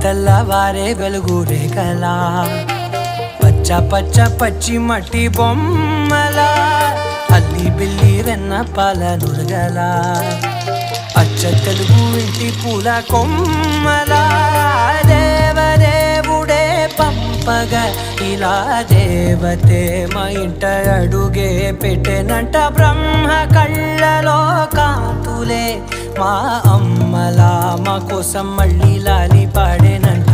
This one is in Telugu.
తెల్లవారే వెలుగు రేఖలా పచ్చ పచ్చ పచ్చి మట్టి బొమ్మల అల్లి బిల్లి వెన్న పాల నురగల అచ్చ తెలుగు ఇంటి పూల కొమ్మల దేవదేవుడే పంపగా ఇలా దేవతే మా ఇంట అడుగే పెట్టెనంట బ్రహ్మ కళ్ళలో కాంతులే మా అమ్మలా మా కోసం మళ్ళీ లాలి పాడేనంట.